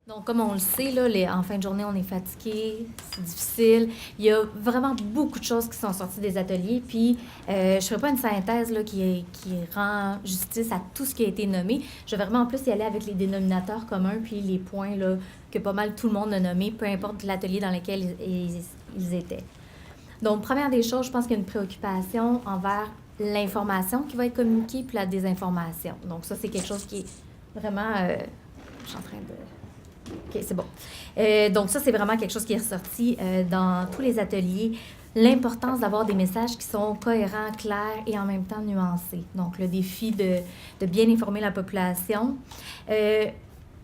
Donc, comme on le sait, là, en fin de journée, on est fatigué, c'est difficile. Il y a vraiment beaucoup de choses qui sont sorties des ateliers. Puis, je ne ferai pas une synthèse là, qui rend justice à tout ce qui a été nommé. Je vais vraiment en plus y aller avec les dénominateurs communs puis les points là, que pas mal tout le monde a nommés, peu importe l'atelier dans lequel ils étaient. Donc, première des choses, je pense qu'il y a une préoccupation envers l'information qui va être communiquée puis la désinformation. Donc, ça, c'est quelque chose qui est vraiment... je suis en train de... OK, c'est bon. Donc, ça, c'est vraiment quelque chose qui est ressorti dans tous les ateliers. L'importance d'avoir des messages qui sont cohérents, clairs et en même temps nuancés. Donc, le défi de bien informer la population.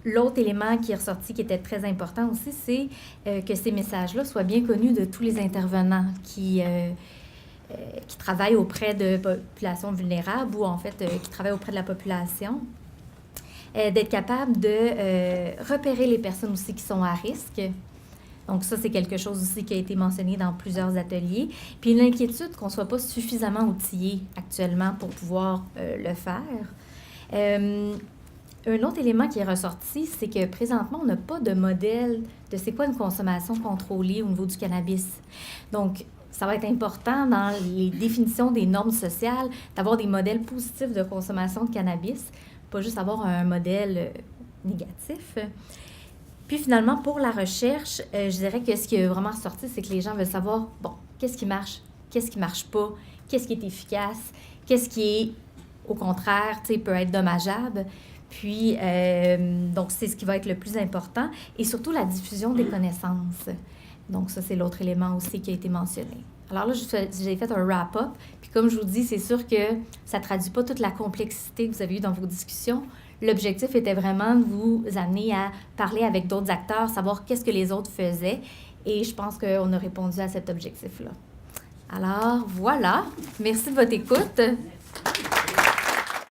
L'autre élément qui est ressorti, qui était très important aussi, c'est que ces messages-là soient bien connus de tous les intervenants qui travaillent auprès de populations vulnérables ou, en fait, qui travaillent auprès de la population. D'être capable de repérer les personnes aussi qui sont à risque. Donc ça, c'est quelque chose aussi qui a été mentionné dans plusieurs ateliers. Puis l'inquiétude qu'on ne soit pas suffisamment outillé actuellement pour pouvoir le faire. Un autre élément qui est ressorti, c'est que présentement, on n'a pas de modèle de c'est quoi une consommation contrôlée au niveau du cannabis. Donc, ça va être important dans les définitions des normes sociales d'avoir des modèles positifs de consommation de cannabis, pas juste avoir un modèle négatif. Puis finalement, pour la recherche, je dirais que ce qui est vraiment ressorti, c'est que les gens veulent savoir, bon, qu'est-ce qui marche pas, qu'est-ce qui est efficace, qu'est-ce qui est, au contraire, peut être dommageable. Puis, donc, c'est ce qui va être le plus important. Et surtout, la diffusion des connaissances. Donc, ça, c'est l'autre élément aussi qui a été mentionné. Alors là, j'ai fait un wrap-up. Puis comme je vous dis, c'est sûr que ça ne traduit pas toute la complexité que vous avez eue dans vos discussions. L'objectif était vraiment de vous amener à parler avec d'autres acteurs, savoir qu'est-ce que les autres faisaient. Et je pense qu'on a répondu à cet objectif-là. Alors, voilà. Merci de votre écoute.